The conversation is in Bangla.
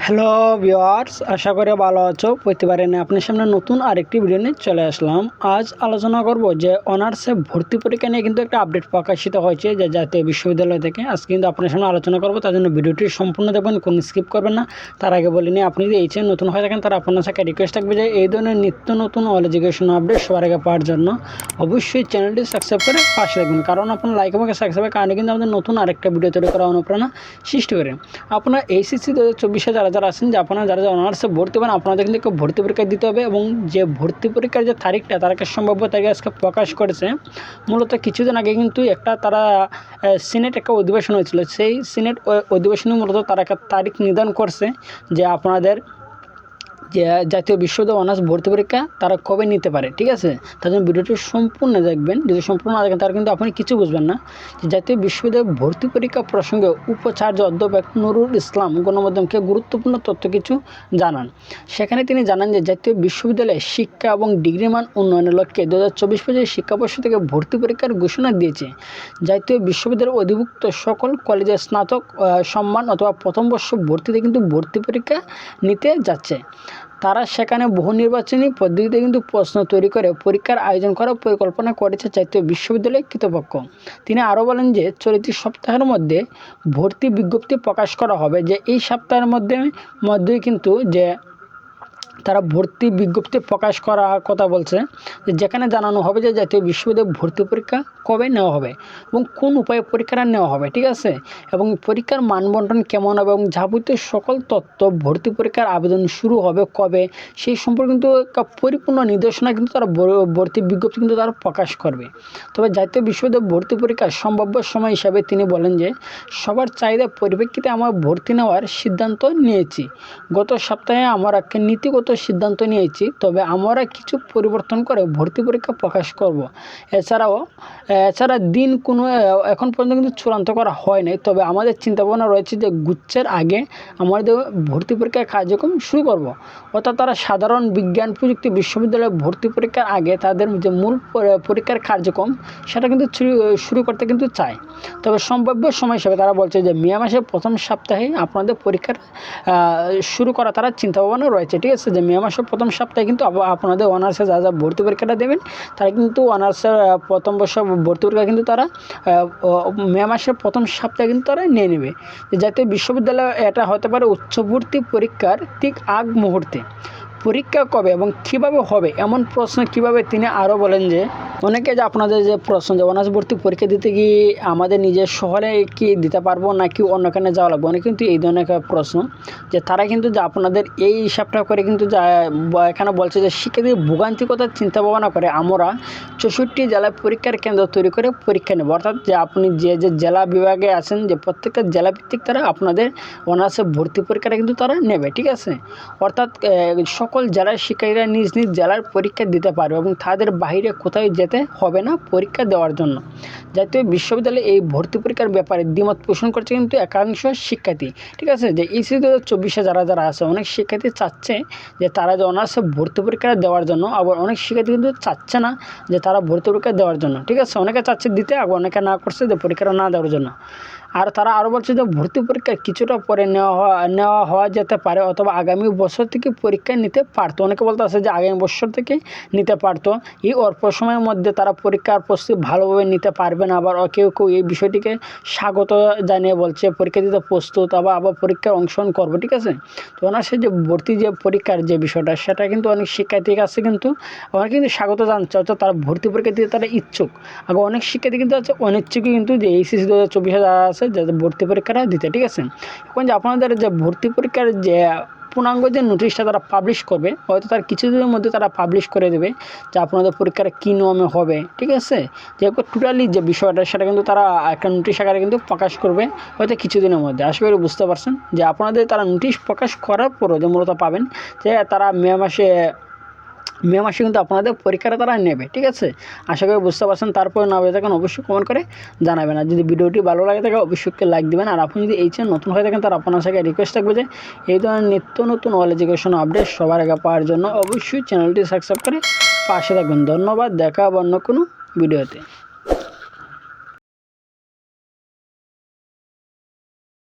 হ্যালো ভিউয়ার্স, আশা করি ভালো আছো। প্রতিবারে নিয়ে আপনার সামনে নতুন আরেকটি ভিডিও নিয়ে চলে আসলাম। আজ আলোচনা করব যে অনার্সে ভর্তি পরীক্ষা নিয়ে কিন্তু একটা আপডেট প্রকাশিত হয়েছে যে জাতীয় বিশ্ববিদ্যালয় থেকে। আজকে কিন্তু আপনার সামনে আলোচনা করব, তার জন্য ভিডিওটি সম্পূর্ণ দেখবেন, কোনো স্কিপ করবেন না। তার আগে বলে নিই, আপনি যদি এই চ্যানেল নতুন হয়ে থাকেন তারা আপনার সাথে রিকোয়েস্ট থাকবে যে এই ধরনের নিত্য নতুন অল এডুকেশন আপডেট সবার আগে পাওয়ার জন্য অবশ্যই চ্যানেলটি সাবস্ক্রাইব করে পাশে রাখবেন, কারণ আপনার লাইক এবং সাবস্ক্রাইবের কারণে কিন্তু আমাদের নতুন আরেকটা ভিডিও তৈরি করা অনুপ্রেরণা সৃষ্টি করে। আপনার এইচএসসি 2024 যারা আছেন, যে আপনারা যারা অনার্সে ভর্তি হবেন, আপনাদের কিন্তু ভর্তি পরীক্ষা দিতে হবে। এবং যে ভর্তি পরীক্ষার যে তারিখের সম্ভাব্য তারিখ আজকে প্রকাশ করেছে। মূলত কিছুদিন আগে কিন্তু তারা সিনেট একটা অধিবেশন হয়েছিল, সেই সিনেট অধিবেশনে মূলত তারা একটা তারিখ নির্ধারণ করছে যে আপনাদের যে জাতীয় বিশ্ববিদ্যালয় অনার্স ভর্তি পরীক্ষা তারা কবে নিতে পারে। ঠিক আছে, তার জন্য ভিডিওটি সম্পূর্ণ দেখবেন। যদি সম্পূর্ণ না দেখেন তাহলে কিন্তু আপনি কিছু বুঝবেন না। যে জাতীয় বিশ্ববিদ্যালয় ভর্তি পরীক্ষা প্রসঙ্গে উপাচার্য অধ্যাপক নুরুল ইসলাম গণমাধ্যমকে গুরুত্বপূর্ণ তথ্য কিছু জানান। সেখানে তিনি জানান যে জাতীয় বিশ্ববিদ্যালয়ে শিক্ষা এবং ডিগ্রি মান উন্নয়নের লক্ষ্যে 2024-25 শিক্ষাবর্ষ থেকে ভর্তি পরীক্ষার ঘোষণা দিয়েছে। জাতীয় বিশ্ববিদ্যালয়ের অধিভুক্ত সকল কলেজের স্নাতক সম্মান অথবা প্রথম বর্ষ ভর্তিতে কিন্তু ভর্তি পরীক্ষা নিতে যাচ্ছে। তারা সেখানে বহু নির্বাচনী পদ্ধতিতে কিন্তু প্রশ্ন তৈরি করে পরীক্ষার আয়োজন করার পরিকল্পনা করেছে জাতীয় বিশ্ববিদ্যালয় কর্তৃপক্ষ। তিনি আরও বলেন যে চলতি সপ্তাহের মধ্যে ভর্তি বিজ্ঞপ্তি প্রকাশ করা হবে, যে এই সপ্তাহের মধ্যেই কিন্তু যে তারা ভর্তি বিজ্ঞপ্তি প্রকাশ করার কথা বলছে, যেখানে জানানো হবে যে জাতীয় বিশ্ববিদ্যালয় ভর্তি পরীক্ষা কবে নেওয়া হবে এবং কোন উপায়ে পরীক্ষাটা নেওয়া হবে। ঠিক আছে, এবং পরীক্ষার মানবন্টন কেমন হবে এবং যাবতীয় সকল তথ্য, ভর্তি পরীক্ষার আবেদন শুরু হবে কবে, সেই সম্পর্কে কিন্তু একটা পরিপূর্ণ নির্দেশনা কিন্তু তারা ভর্তি বিজ্ঞপ্তি কিন্তু তারা প্রকাশ করবে। তবে জাতীয় বিশ্ববিদ্যালয় ভর্তি পরীক্ষার সম্ভাব্য সময় হিসাবে তিনি বলেন যে সবার চাহিদার পরিপ্রেক্ষিতে আমরা ভর্তি নেওয়ার সিদ্ধান্ত নিয়েছি। গত সপ্তাহে আমরা একটা নীতিগত সিদ্ধান্ত নিয়েছি, তবে আমরা কিছু পরিবর্তন করে ভর্তি পরীক্ষা প্রকাশ করব। এছাড়া দিন কোনো এখন পর্যন্ত কিন্তু চূড়ান্ত করা হয় নাই, তবে আমাদের চিন্তাভাবনা রয়েছে যে গুচ্ছের আগে আমাদের ভর্তি পরীক্ষার কার্যক্রম শুরু করব। অর্থাৎ তারা সাধারণ বিজ্ঞান প্রযুক্তি বিশ্ববিদ্যালয়ে ভর্তি পরীক্ষার আগে তাদের যে মূল পরীক্ষার কার্যক্রম সেটা কিন্তু শুরু করতে কিন্তু চায়। তবে সম্ভাব্য সময় হিসেবে তারা বলছে যে মে মাসের প্রথম সপ্তাহে আপনাদের পরীক্ষার শুরু করা তারা চিন্তাভাবনা রয়েছে। ঠিক আছে, যে মে মাসের প্রথম সপ্তাহে কিন্তু আপনাদের অনার্সে যা ভর্তি পরীক্ষাটা দেবেন তারা কিন্তু অনার্সের প্রথম বর্ষ ভর্তি পরীক্ষা কিন্তু তারা মে মাসের প্রথম সপ্তাহে কিন্তু তারা নিয়ে নেবে। জাতীয় বিশ্ববিদ্যালয় এটা হতে পারে উচ্চ ভর্তি পরীক্ষার ঠিক আগ মুহূর্তে। পরীক্ষা কবে এবং কীভাবে হবে এমন প্রশ্ন কীভাবে, তিনি আরও বলেন যে অনেকে যে আপনাদের যে প্রশ্ন যে অনার্স ভর্তি পরীক্ষা দিতে গিয়ে আমাদের নিজের শহরে কি দিতে পারবো নাকি অন্যখানে যাওয়া লাগবে, অনেক কিন্তু এই ধরনের প্রশ্ন, যে তারা কিন্তু যে আপনাদের এই হিসাবটা করে কিন্তু এখানে বলছে যে শিক্ষার্থীদের ভোগান্তিকতার চিন্তা ভাবনা করে আমরা 64 জেলায় পরীক্ষার কেন্দ্র তৈরি করে পরীক্ষা নেব। অর্থাৎ যে আপনি যে জেলা বিভাগে আছেন, যে প্রত্যেকটা জেলাভিত্তিক তারা আপনাদের অনার্সে ভর্তি পরীক্ষাটা কিন্তু তারা নেবে। ঠিক আছে, অর্থাৎ সকল জেলার শিক্ষার্থীরা নিজ নিজ জেলার পরীক্ষা দিতে পারবে এবং তাদের বাইরে কোথাও যেতে হবে না পরীক্ষা দেওয়ার জন্য। জাতীয় বিশ্ববিদ্যালয়ে এই ভর্তি পরীক্ষার ব্যাপারে দ্বিমত পোষণ করছে কিন্তু একাংশ শিক্ষার্থী। ঠিক আছে, যে এই 2024 যারা আছে, অনেক শিক্ষার্থী চাচ্ছে যে তারা যে অনার্সে ভর্তি পরীক্ষা দেওয়ার জন্য, আবার অনেক শিক্ষার্থী কিন্তু চাচ্ছে না যে তারা ভর্তি পরীক্ষা দেওয়ার জন্য। ঠিক আছে, অনেকে চাচ্ছে দিতে, আবার অনেকে না করছে যে পরীক্ষাটা না দেওয়ার জন্য। আর তারা আরও বলছে যে ভর্তি পরীক্ষা কিছুটা পরে নেওয়া হওয়া যেতে পারে, অথবা আগামী বছর থেকে পরীক্ষা নিতে পারতো। অনেকে বলতে আছে যে আগামী বছর থেকে নিতে পারতো। এই অল্প সময়ের মধ্যে তারা পরীক্ষার প্রস্তুতি ভালোভাবে নিতে পারবে না। আবার কেউ এই বিষয়টিকে স্বাগত জানিয়ে বলছে পরীক্ষা দিতে প্রস্তুত, আবার পরীক্ষার অংশগ্রহণ করবে। ঠিক আছে, তো অনার্সের যে ভর্তি যে পরীক্ষার যে বিষয়টা সেটা কিন্তু অনেক শিক্ষার্থীর কাছে কিন্তু অনেকে কিন্তু স্বাগত জানছে, অর্থাৎ তারা ভর্তি পরীক্ষা দিতে তারা ইচ্ছুক। আবার অনেক শিক্ষার্থী কিন্তু আছে অনিচ্ছুকই কিন্তু যে এইচএসসি 2024 যারা আছে যাদের ভর্তি পরীক্ষাটা দিতে। ঠিক আছে, এখন যে আপনাদের যে ভর্তি পরীক্ষার যে পূর্ণাঙ্গ যে নোটিশটা তারা পাবলিশ করবে, হয়তো তার কিছুদিনের মধ্যে তারা পাবলিশ করে দেবে যে আপনাদের পরীক্ষাটা কী নিয়মে হবে। ঠিক আছে, যে টোটালি যে বিষয়টা সেটা কিন্তু তারা একটা নোটিশ আকারে কিন্তু প্রকাশ করবে হয়তো কিছুদিনের মধ্যে। আশা করি বুঝতে পারছেন যে আপনাদের তারা নোটিশ প্রকাশ করার পরও যে মূলত পাবেন যে তারা মে মাসে কিন্তু আপনাদের পরীক্ষাটা তারা নেবে। ঠিক আছে, আশা করি বুঝতে পারছেন। তারপরে না হয়ে থাকেন অবশ্যই কমেন্ট করে জানাবেন। আর যদি ভিডিওটি ভালো লাগে থাকে অবশ্যই লাইক দেবেন। আর আপনি যদি এই চ্যানেল নতুন হয়ে থাকেন তার আপনার সাথে রিকোয়েস্ট থাকবে যে এই ধরনের নিত্য নতুন অল এডুকেশন আপডেট সবার আগে পাওয়ার জন্য অবশ্যই চ্যানেলটি সাবস্ক্রাইব করে পাশে থাকবেন। ধন্যবাদ, দেখা হবে অন্য কোনো ভিডিওতে।